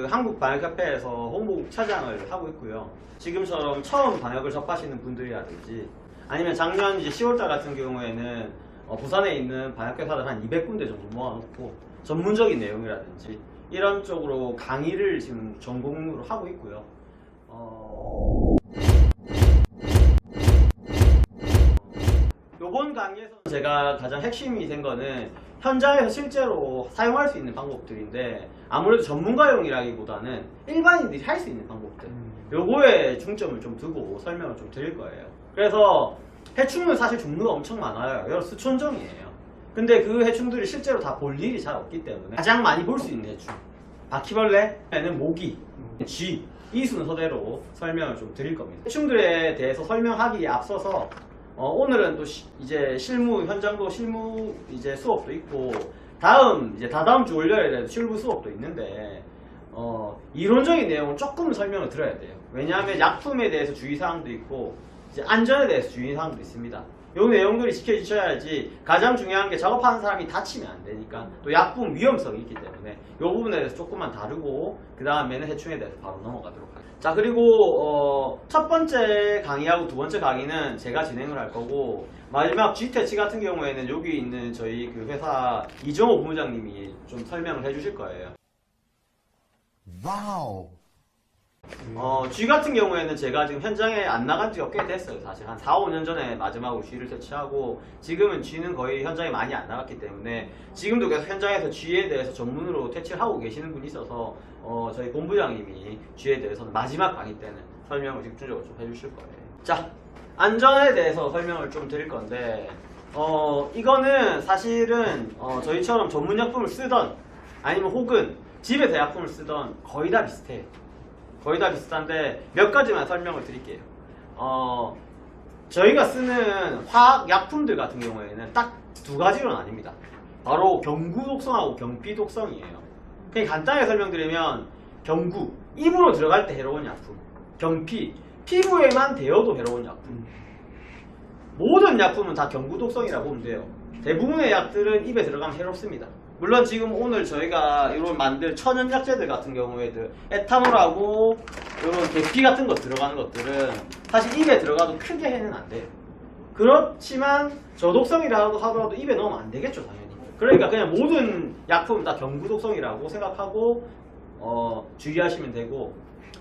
그 한국방역협회에서 홍보국 차장을 하고 있고요. 지금처럼 처음 방역을 접하시는 분들이라든지 아니면 작년 이제 10월달 같은 경우에는 부산에 있는 방역회사들 한 200군데 정도 모아놓고 전문적인 내용이라든지 이런 쪽으로 강의를 지금 전공으로 하고 있고요. 요번 강의에서 제가 가장 핵심이 된 거는 현장에서 실제로 사용할 수 있는 방법들인데 아무래도 전문가용이라기보다는 일반인들이 할 수 있는 방법들 요거에 중점을 좀 두고 설명을 좀 드릴 거예요. 그래서 해충은 사실 종류가 엄청 많아요. 여러 수천 종이에요. 근데 그 해충들이 실제로 다 볼 일이 잘 없기 때문에 가장 많이 볼 수 있는 해충 바퀴벌레는 모기, 쥐 이 순서대로 설명을 좀 드릴 겁니다. 해충들에 대해서 설명하기에 앞서서 오늘은 또 이제 실무 현장도 실무 이제 수업도 있고 다다음 주 월요일에 실무 수업도 있는데 이론적인 내용을 조금 설명을 드려야 돼요. 왜냐하면 약품에 대해서 주의사항도 있고 이제 안전에 대해서 주의사항도 있습니다. 이 내용들이 지켜지셔야지. 가장 중요한 게 작업하는 사람이 다치면 안 되니까 또 약품 위험성이 있기 때문에 이 부분에 대해서 조금만 다루고 그 다음에는 해충에 대해서 바로 넘어가도록 하겠습니다. 자, 그리고 첫 번째 강의하고 두 번째 강의는 제가 진행을 할 거고 마지막 G태치 같은 경우에는 여기 있는 저희 그 회사 이정호 본부장님이 좀 설명을 해주실 거예요. 와우. G 같은 경우에는 제가 지금 현장에 안 나간 지가 꽤 됐어요. 사실 한 4, 5년 전에 마지막으로 G를 퇴치하고 지금은 G는 거의 현장에 많이 안 나갔기 때문에 지금도 계속 현장에서 G에 대해서 전문으로 퇴치를 하고 계시는 분이 있어서 저희 본부장님이 G에 대해서는 마지막 강의 때는 설명을 집중적으로 좀 해주실 거예요. 자, 안전에 대해서 설명을 좀 드릴 건데 이거는 사실은 저희처럼 전문약품을 쓰던 아니면 혹은 집에서 약품을 쓰던 거의 다 비슷해요. 거의 다 비슷한데 몇 가지만 설명을 드릴게요. 저희가 쓰는 화학약품들 같은 경우에는 딱 두 가지로 나뉩니다. 바로 경구 독성하고 경피 독성이에요. 그냥 간단하게 설명드리면 경구, 입으로 들어갈 때 해로운 약품, 경피, 피부에만 대어도 해로운 약품. 모든 약품은 다 경구 독성이라고 보면 돼요. 대부분의 약들은 입에 들어가면 해롭습니다. 물론 지금 오늘 저희가 이런 만들 천연약재들 같은 경우에도 에탄올하고 이런 계피 같은 거 들어가는 것들은 사실 입에 들어가도 크게 해는 안 돼요. 그렇지만 저독성이라고 하더라도 입에 넣으면 안 되겠죠, 당연히. 그러니까 그냥 모든 약품은 다 경구독성이라고 생각하고 주의하시면 되고,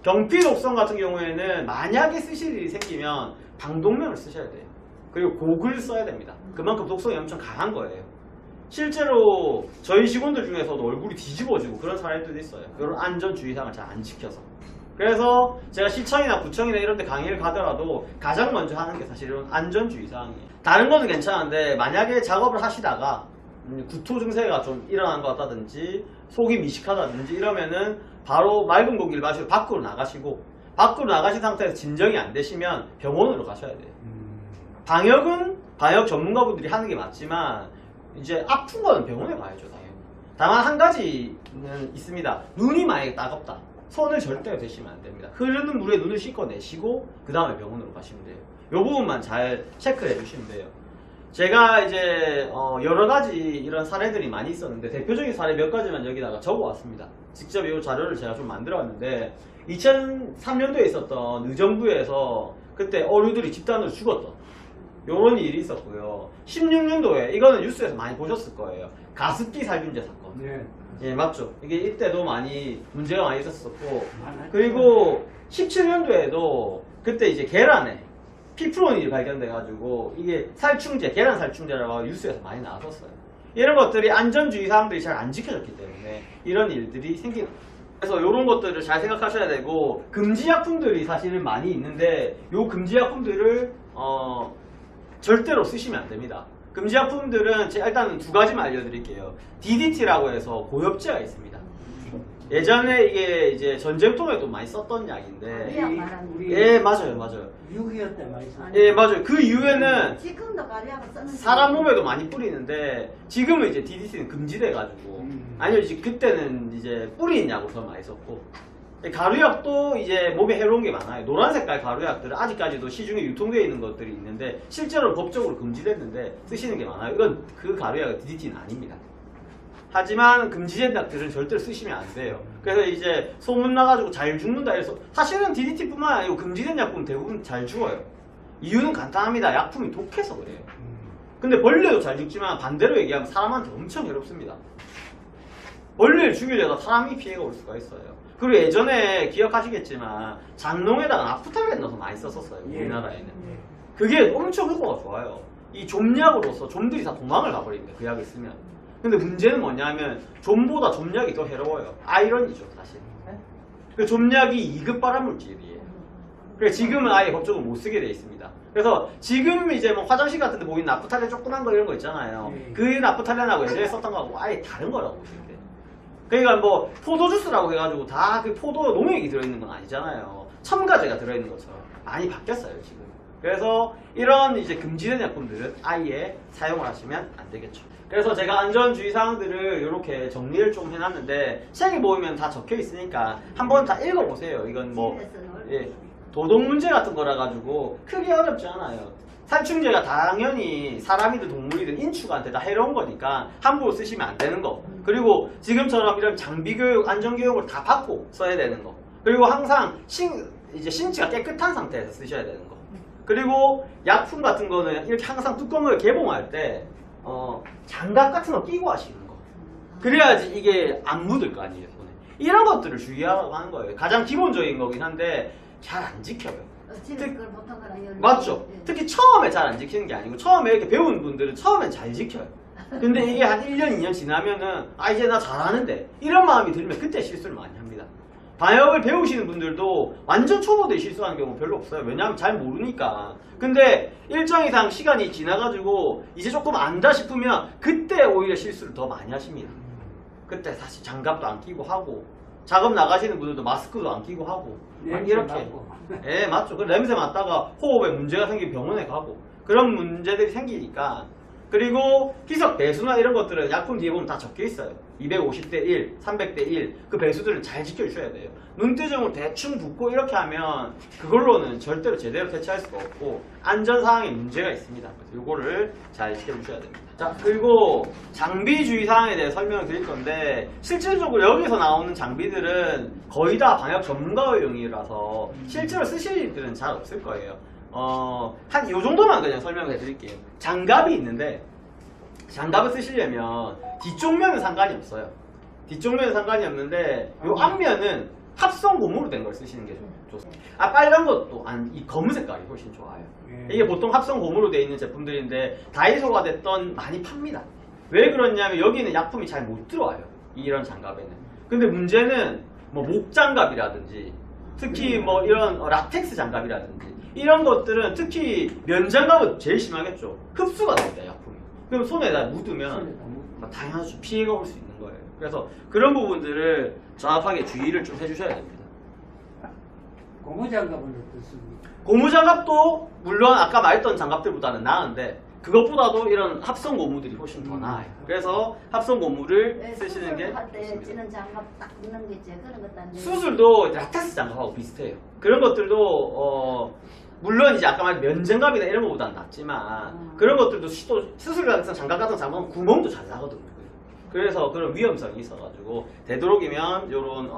경피 독성 같은 경우에는 만약에 쓰실 일이 생기면 방독면을 쓰셔야 돼요. 그리고 곡을 써야 됩니다. 그만큼 독성이 엄청 강한 거예요. 실제로 저희 직원들 중에서도 얼굴이 뒤집어지고 그런 사례들도 있어요. 이런 안전주의사항을 잘 안 지켜서. 그래서 제가 시청이나 구청이나 이런 데 강의를 가더라도 가장 먼저 하는 게 사실 이런 안전주의사항이에요. 다른 거는 괜찮은데 만약에 작업을 하시다가 구토 증세가 좀 일어난 것 같다든지 속이 미식하다든지 이러면은 바로 맑은 공기를 마시고 밖으로 나가시고, 밖으로 나가신 상태에서 진정이 안 되시면 병원으로 가셔야 돼요. 방역은 방역 전문가분들이 하는 게 맞지만 이제 아픈 거는 병원에 가야죠, 당연히. 다만 한 가지는 있습니다. 눈이 만약에 따갑다. 손을 절대로 대시면 안 됩니다. 흐르는 물에 눈을 씻어내시고 그 다음에 병원으로 가시면 돼요. 이 부분만 잘 체크해 주시면 돼요. 제가 이제 여러 가지 이런 사례들이 많이 있었는데 대표적인 사례 몇 가지만 여기다가 적어 왔습니다. 직접 이 자료를 제가 좀 만들어 왔는데 2003년도에 있었던 의정부에서 그때 어류들이 집단으로 죽었던 요런 일이 있었고요. 16년도에 이거는 뉴스에서 많이 보셨을 거예요. 가습기 살균제 사건. 네. 예, 맞죠. 이게 이때도 많이 문제가 많이 있었었고, 그리고 17년도에도 그때 이제 계란에 피프로닌이 발견돼가지고 이게 살충제, 계란 살충제라고 뉴스에서 많이 나왔었어요. 이런 것들이 안전주의 사항들이 잘 안 지켜졌기 때문에 이런 일들이 생기는 거예요. 그래서 이런 것들을 잘 생각하셔야 되고, 금지약품들이 사실은 많이 있는데 요 금지약품들을 절대로 쓰시면 안 됩니다. 금지약품들은 제가 일단은 두 가지만 알려드릴게요. DDT라고 해서 고엽제가 있습니다. 예전에 이게 이제 전쟁통에도 많이 썼던 약인데, 예, 맞아요, 맞아요. 6.25 때 많이 썼어요. 예, 맞아요. 그 이후에는 지금도 가리하고 쓰는 사람 몸에도 많이 뿌리는데 지금은 이제 DDT는 금지돼가지고, 아니요, 이제 그때는 이제 뿌리는 약으로 더 많이 썼고, 가루약도 이제 몸에 해로운 게 많아요. 노란 색깔 가루약들은 아직까지도 시중에 유통되어 있는 것들이 있는데 실제로 법적으로 금지됐는데 쓰시는 게 많아요. 이건 그 가루약은 DDT는 아닙니다. 하지만 금지된 약들은 절대로 쓰시면 안 돼요. 그래서 이제 소문 나가지고 잘 죽는다 이래서 사실은 DDT뿐만 아니고 금지된 약품 대부분 잘 죽어요. 이유는 간단합니다. 약품이 독해서 그래요. 근데 벌레도 잘 죽지만 반대로 얘기하면 사람한테 엄청 해롭습니다. 벌레를 죽이려다 사람이 피해가 올 수가 있어요. 그리고 예전에 기억하시겠지만 장롱에다가 나프탈렌 넣어서 많이 썼었어요. 우리나라에는. 그게 엄청 효과가 좋아요. 이 좀약으로서 좀들이 다 도망을 가버립니다. 그 약을 쓰면. 근데 문제는 뭐냐면 좀보다 좀약이 더 해로워요. 아이러니죠 사실. 그 좀약이 2급 발암물질이에요. 그래서 지금은 아예 법적으로 못 쓰게 돼 있습니다. 그래서 지금 이제 뭐 화장실 같은 데 보이는 나프탈렌 조그만 거 이런 거 있잖아요. 그 나프탈렌하고 예전에 썼던 거하고 아예 다른 거라고 보시면 돼요. 그러니까 뭐 포도주스라고 해가지고 다 그 포도 농약이 들어있는 건 아니잖아요. 첨가제가 들어있는 것처럼 많이 바뀌었어요 지금. 그래서 이런 이제 금지된 약품들은 아예 사용을 하시면 안 되겠죠. 그래서 제가 안전주의사항들을 이렇게 정리를 좀 해놨는데 책에 보이면 다 적혀 있으니까 한번 다 읽어보세요. 이건 뭐 도덕 문제 같은 거라 가지고 크게 어렵지 않아요. 살충제가 당연히 사람이든 동물이든 인축한테 다 해로운 거니까 함부로 쓰시면 안 되는 거. 그리고 지금처럼 이런 장비교육, 안전교육을 다 받고 써야 되는 거. 그리고 항상 이제 신체가 깨끗한 상태에서 쓰셔야 되는 거. 그리고 약품 같은 거는 이렇게 항상 뚜껑을 개봉할 때 장갑 같은 거 끼고 하시는 거. 그래야지 이게 안 묻을 거 아니에요 손에. 이런 것들을 주의하라고 하는 거예요. 가장 기본적인 거긴 한데 잘 안 지켜요. 맞죠? 특히 처음에 잘 안 지키는 게 아니고 처음에 이렇게 배운 분들은 처음엔 잘 지켜요. 근데 이게 한 1년, 2년 지나면은 아 이제 나 잘하는데 이런 마음이 들면 그때 실수를 많이 합니다. 방역을 배우시는 분들도 완전 초보들이 실수하는 경우 별로 없어요. 왜냐하면 잘 모르니까. 근데 일정 이상 시간이 지나가지고 이제 조금 안다 싶으면 그때 오히려 실수를 더 많이 하십니다. 그때 사실 장갑도 안 끼고 하고 작업 나가시는 분들도 마스크도 안 끼고 하고 막 이렇게 예 맞죠. 그 냄새 맡다가 호흡에 문제가 생기면 병원에 가고 그런 문제들이 생기니까. 그리고 희석 배수나 이런 것들은 약품 뒤에 보면 다 적혀 있어요. 250대 1, 300대 1. 그 배수들은 잘 지켜주셔야 돼요. 눈대중을 대충 붓고 이렇게 하면 그걸로는 절대로 제대로 대처할 수가 없고 안전사항에 문제가 있습니다. 그래서 이거를 잘 지켜주셔야 됩니다. 자, 그리고 장비 주의사항에 대해 설명을 드릴 건데 실질적으로 여기서 나오는 장비들은 거의 다 방역 전문가용이라서 실제로 쓰실 일들은 잘 없을 거예요. 한 요 정도만 그냥 설명을 해드릴게요. 장갑이 있는데 장갑을 쓰시려면 뒤쪽면은 상관이 없어요. 뒤쪽면은 상관이 없는데 요 앞면은 합성 고무로 된 걸 쓰시는 게 좋습니다. 아 빨간 것도 이 검은 색깔이 훨씬 좋아요. 이게 보통 합성 고무로 되어 있는 제품들인데 다이소가 됐던 많이 팝니다. 왜 그러냐면 여기는 약품이 잘 못 들어와요. 이런 장갑에는. 근데 문제는 뭐 목장갑이라든지 특히 뭐 이런 라텍스 장갑이라든지 이런 것들은 특히 면장갑은 제일 심하겠죠. 흡수가 됩니다, 약품이. 그럼 손에다 묻으면 당연히 피해가 올 수 있는 거예요. 그래서 그런 부분들을 정확하게 주의를 좀 해주셔야 됩니다. 고무장갑은 어떻습니까? 고무장갑도 물론 아까 말했던 장갑들보다는 나은데 그것보다도 이런 합성 고무들이 훨씬 더 나아요. 그래서 합성 고무를 쓰시는 게 좋습니다. 찌는 장갑 딱 있는 게 있죠. 그런 것도 안 돼요. 수술도 라텍스 장갑하고 비슷해요. 그런 것들도 물론 이제 아까 말한 면장갑이나 이런 것보다는 낫지만 그런 것들도 수술 같은 장갑 같은 장갑은 구멍도 잘 나거든요. 그래서 그런 위험성이 있어가지고 되도록이면 요런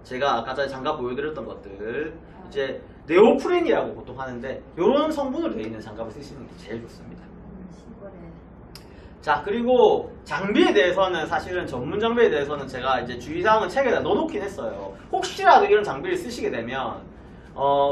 제가 아까 전에 장갑 보여드렸던 것들 이제 네오프렌이라고 보통 하는데 요런 성분으로 되어 있는 장갑을 쓰시는 게 제일 좋습니다. 자, 그리고 장비에 대해서는 사실은 전문 장비에 대해서는 제가 이제 주의사항은 책에다 넣어놓긴 했어요. 혹시라도 이런 장비를 쓰시게 되면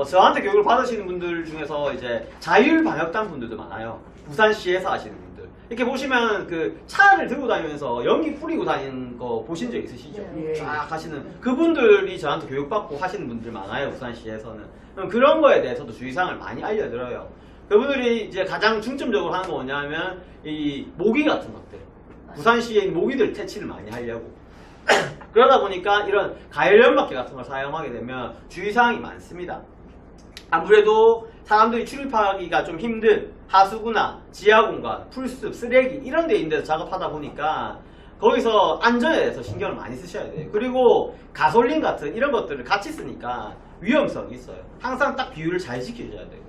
저한테 교육을 받으시는 분들 중에서 이제 자율방역단 분들도 많아요. 부산시에서 하시는 분들. 이렇게 보시면 그 차를 들고 다니면서 연기 뿌리고 다니는 거 보신 적 있으시죠? 쫙 하시는 그분들이 저한테 교육받고 하시는 분들 많아요. 부산시에서는. 그런 거에 대해서도 주의사항을 많이 알려드려요. 그분들이 이제 가장 중점적으로 하는 거 뭐냐면 이 모기 같은 것들. 부산시에 있는 모기들 퇴치를 많이 하려고. 그러다 보니까 이런 가열연막계 같은 걸 사용하게 되면 주의사항이 많습니다. 아무래도 사람들이 출입하기가 좀 힘든 하수구나 지하공간, 풀숲, 쓰레기 이런 데 있는 데서 작업하다 보니까 거기서 안전에 대해서 신경을 많이 쓰셔야 돼요. 그리고 가솔린 같은 이런 것들을 같이 쓰니까 위험성이 있어요. 항상 딱 비율을 잘 지켜줘야 되고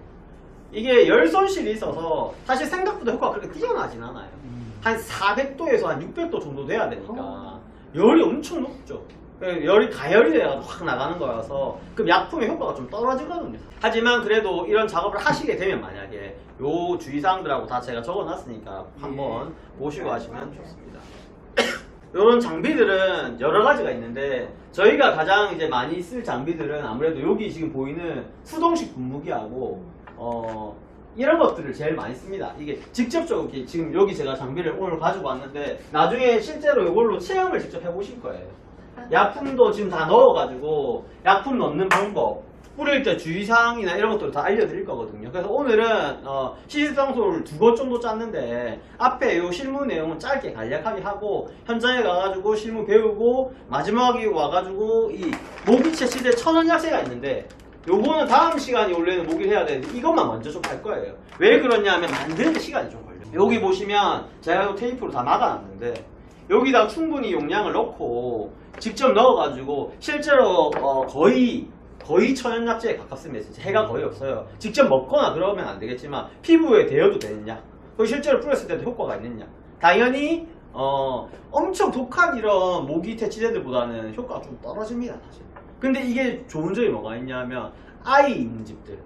이게 열 손실이 있어서 사실 생각보다 효과가 그렇게 뛰어나진 않아요. 한 400도에서 한 600도 정도 돼야 되니까 열이 엄청 높죠. 열이 가열이 돼가지고 확 나가는 거라서 그럼 약품의 효과가 좀 떨어지거든요. 하지만 그래도 이런 작업을 하시게 되면 만약에 요 주의사항들하고 다 제가 적어놨으니까 한번 보시고 하시면 좋습니다. 이런 장비들은 여러 가지가 있는데 저희가 가장 이제 많이 쓸 장비들은 아무래도 여기 지금 보이는 수동식 분무기하고 이런 것들을 제일 많이 씁니다. 이게 직접적으로 지금 여기 제가 장비를 오늘 가지고 왔는데 나중에 실제로 이걸로 체험을 직접 해보실 거예요. 약품도 지금 다 넣어가지고 약품 넣는 방법, 뿌릴 때 주의사항이나 이런 것들을 다 알려드릴 거거든요. 그래서 오늘은 시시성소를 2곳 정도 짰는데 앞에 요 실무 내용은 짧게 간략하게 하고 현장에 가가지고 실무 배우고 마지막에 와가지고 이 모기채 시대 천연약재가 있는데 요거는 다음 시간이 원래는 모기를 해야 되는데 이것만 먼저 좀 할 거예요. 왜 그러냐면 만드는데 시간이 좀 걸려요. 여기 보시면 제가 요 테이프로 다 막아놨는데 여기다 충분히 용량을 넣고 직접 넣어가지고 실제로 거의 천연약재에 가깝습니다. 진짜 해가 거의 없어요. 직접 먹거나 그러면 안 되겠지만 피부에 대여도 되느냐, 거기 실제로 뿌렸을 때도 효과가 있느냐. 당연히 엄청 독한 이런 모기 퇴치제들보다는 효과가 좀 떨어집니다, 사실. 근데 이게 좋은 점이 뭐가 있냐면 아이 있는 집들,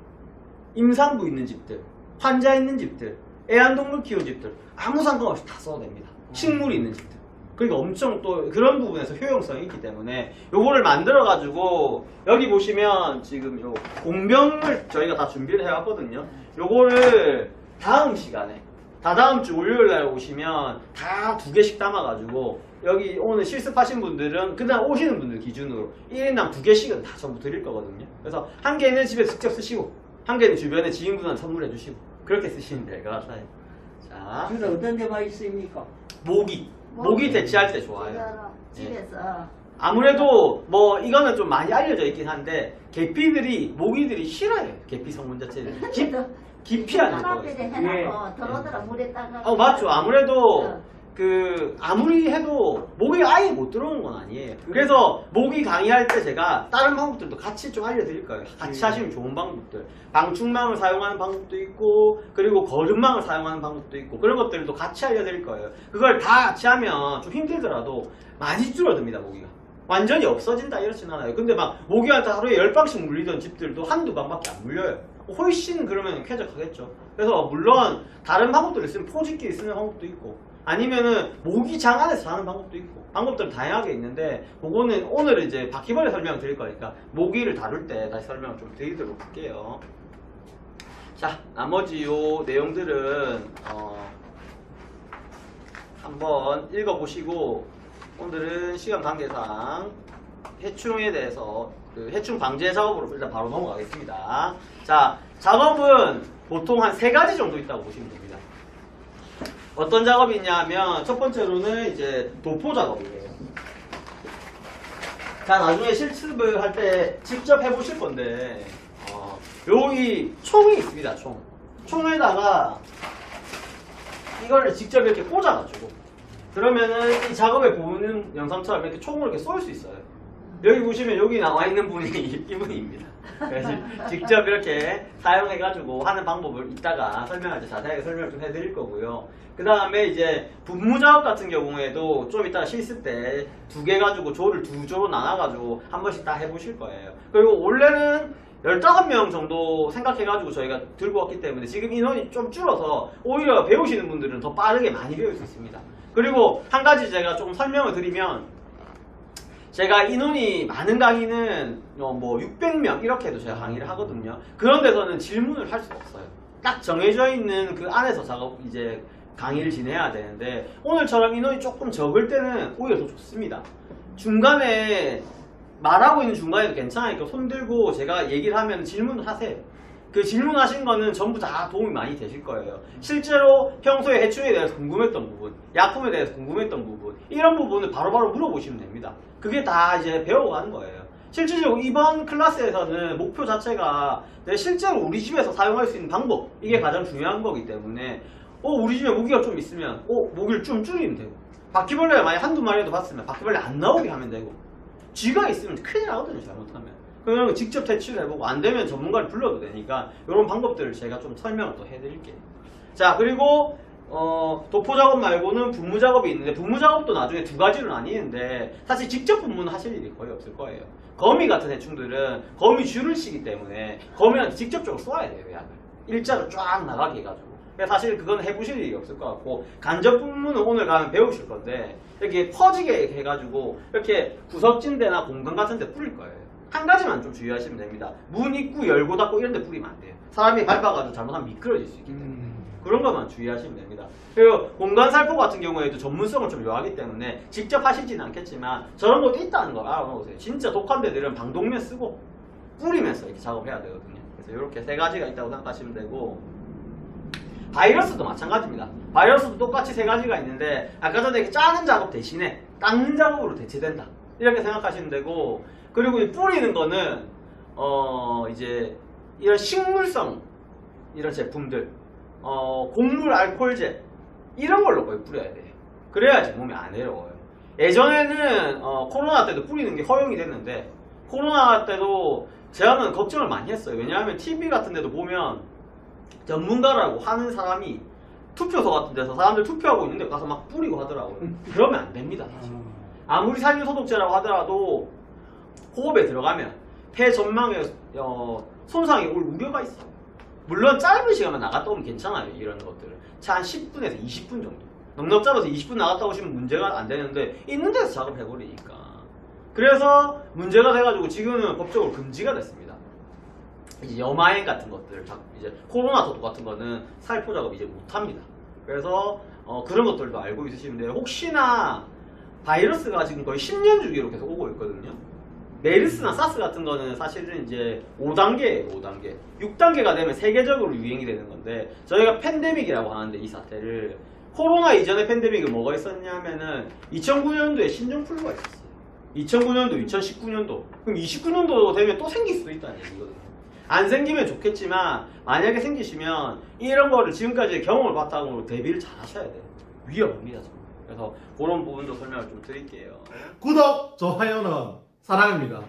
임산부 있는 집들, 환자 있는 집들, 애완동물 키우는 집들 아무 상관없이 다 써도 됩니다. 식물이 있는 집들. 그러니까 엄청 또 그런 부분에서 효용성이 있기 때문에 요거를 만들어 가지고 여기 보시면 지금 요 공병을 저희가 다 준비를 해왔거든요. 요거를 다음 시간에 다다음 주 월요일날 오시면 다 2개씩 담아가지고 여기 오늘 실습하신 분들은 그날 오시는 분들 기준으로 1인당 2개씩은 다 전부 드릴 거거든요. 그래서 한 개는 집에 직접 쓰시고 한 개는 주변에 지인분한테 선물해 주시고 그렇게 쓰시면 될 것 같아요. 자, 주로 어떤 데 많이 쓰입니까? 모기 대치할 때 좋아요. 집에서 아무래도 뭐 이거는 좀 많이 알려져 있긴 한데 모기들이 싫어해요. 계피 성분 자체를 기피하는 앞에 거예요. 해놓고 들어오더라 물에 따가. 맞죠. 아무래도 아무리 해도 모기가 아예 못 들어오는 건 아니에요. 그래서 모기 강의할 때 제가 다른 방법들도 같이 좀 알려드릴 거예요. 같이 하시면 좋은 방법들. 방충망을 사용하는 방법도 있고, 그리고 거름망을 사용하는 방법도 있고, 그런 것들도 같이 알려드릴 거예요. 그걸 다 같이 하면 좀 힘들더라도 많이 줄어듭니다, 모기가. 완전히 없어진다 이렇진 않아요. 근데 막 모기한테 하루에 10방씩 물리던 집들도 한두 방밖에 안 물려요. 훨씬 그러면 쾌적하겠죠. 그래서 물론 다른 방법들을 쓰면 포집기 쓰는 방법도 있고 아니면은 모기장 안에서 자는 방법도 있고 방법들은 다양하게 있는데 그거는 오늘 이제 바퀴벌레 설명 드릴 거니까 모기를 다룰 때 다시 설명을 좀 드리도록 할게요. 자, 나머지 요 내용들은 한번 읽어보시고 오늘은 시간 관계상 해충에 대해서 해충 방제 작업으로 일단 바로 넘어가겠습니다. 자, 작업은 보통 한 3가지 정도 있다고 보시면 됩니다. 어떤 작업이 있냐면 첫 번째로는 이제 도포 작업이에요. 자, 나중에 실습을 할 때 직접 해보실 건데 여기 총이 있습니다. 총에다가 이거를 직접 이렇게 꽂아가지고 그러면은 이 작업에 보는 영상처럼 이렇게 총으로 이렇게 쏠 수 있어요. 여기 보시면 여기 나와 있는 분이 이분입니다. 그래서 직접 이렇게 사용해가지고 하는 방법을 이따가 설명할 때 자세하게 설명을 좀 해드릴 거고요. 그 다음에 이제 분무 작업 같은 경우에도 좀 이따가 실습 때 2개 가지고 조를 2조로 나눠가지고 한 번씩 다 해보실 거예요. 그리고 원래는 15명 정도 생각해가지고 저희가 들고 왔기 때문에 지금 인원이 좀 줄어서 오히려 배우시는 분들은 더 빠르게 많이 배울 수 있습니다. 그리고 한 가지 제가 조금 설명을 드리면 제가 인원이 많은 강의는 뭐 600명 이렇게 해도 제가 강의를 하거든요. 그런 데서는 질문을 할 수가 없어요. 딱 정해져 있는 그 안에서 이제 강의를 진행해야 되는데 오늘처럼 인원이 조금 적을 때는 오히려 더 좋습니다. 중간에 말하고 있는 중간에도 괜찮으니까 손 들고 제가 얘기를 하면 질문을 하세요. 그 질문하신 거는 전부 다 도움이 많이 되실 거예요. 실제로 평소에 해충에 대해서 궁금했던 부분, 약품에 대해서 궁금했던 부분, 이런 부분을 바로바로 물어보시면 됩니다. 그게 다 이제 배워가는 거예요. 실질적으로 이번 클래스에서는 목표 자체가 실제로 우리 집에서 사용할 수 있는 방법, 이게 가장 중요한 거기 때문에 우리 집에 모기가 좀 있으면 모기를 좀 줄이면 되고, 바퀴벌레가 만약 한두 마리라도 봤으면 바퀴벌레 안 나오게 하면 되고, 쥐가 있으면 큰일 나거든요, 잘못하면. 그러면 직접 퇴치를 해보고 안 되면 전문가를 불러도 되니까 이런 방법들을 제가 좀 설명을 또 해드릴게요. 자, 그리고 도포 작업 말고는 분무 작업이 있는데 분무 작업도 나중에 두 가지로 나뉘는데 사실 직접 분무는 하실 일이 거의 없을 거예요. 거미 같은 해충들은 거미 줄을 치기 때문에 거미한테 직접적으로 쏘아야 돼요, 약을. 일자로 쫙 나가게 해가지고. 그래서 사실 그건 해보실 일이 없을 것 같고, 간접 분무는 오늘 가면 배우실 건데, 이렇게 퍼지게 해가지고, 이렇게 구석진 데나 공간 같은 데 뿌릴 거예요. 한 가지만 좀 주의하시면 됩니다. 문 입구 열고 닫고 이런 데 뿌리면 안 돼요. 사람이 밟아가지고 잘못하면 미끄러질 수 있기 때문에. 그런 것만 주의하시면 됩니다. 그리고 공간 살포 같은 경우에도 전문성을 좀 요하기 때문에 직접 하시지는 않겠지만 저런 것도 있다는 걸 알아놓으세요. 진짜 독한 데들은 방독면 쓰고 뿌리면서 이렇게 작업해야 되거든요. 그래서 이렇게 세 가지가 있다고 생각하시면 되고, 바이러스도 마찬가지입니다. 바이러스도 똑같이 세 가지가 있는데 아까 전에 이렇게 짜는 작업 대신에 닦는 작업으로 대체된다. 이렇게 생각하시면 되고, 그리고 이 뿌리는 거는 이제 이런 식물성 이런 제품들, 곡물 알코올제 이런 걸로 거의 뿌려야 돼요. 그래야지 몸이 안 해로워요. 예전에는 코로나 때도 뿌리는 게 허용이 됐는데 코로나 때도 제가 걱정을 많이 했어요. 왜냐하면 TV 같은 데도 보면 전문가라고 하는 사람이 투표소 같은 데서 사람들 투표하고 있는데 가서 막 뿌리고 하더라고요. 그러면 안 됩니다. 사실. 아무리 살균소독제라고 하더라도 호흡에 들어가면 폐 전망에 손상이 올 우려가 있어요. 물론 짧은 시간만 나갔다 오면 괜찮아요. 이런 것들은 한 10분에서 20분 정도, 넉넉 잡아서 20분 나갔다 오시면 문제가 안 되는데 있는 데서 작업해버리니까. 그래서 문제가 돼가지고 지금은 법적으로 금지가 됐습니다. 이제 염화행 같은 것들, 이제 코로나 도도 같은 거는 살포 작업 이제 못합니다. 그래서 그런 것들도 알고 있으시면 돼요. 혹시나 바이러스가 지금 거의 10년 주기로 계속 오고 있거든요. 메르스나 사스 같은 거는 사실은 이제 5단계예요, 5단계. 6단계가 되면 세계적으로 유행이 되는 건데, 저희가 팬데믹이라고 하는데 이 사태를, 코로나 이전에 팬데믹은 뭐가 있었냐면은 2009년도에 신종플루가 있었어요. 2009년도, 2019년도. 그럼 29년도 되면 또 생길 수도 있다는 얘기거든요. 안 생기면 좋겠지만 만약에 생기시면 이런 거를 지금까지 경험을 바탕으로 대비를 잘 하셔야 돼요. 위험합니다, 정말. 그래서 그런 부분도 설명을 좀 드릴게요. 구독, 좋아요는 사랑입니다.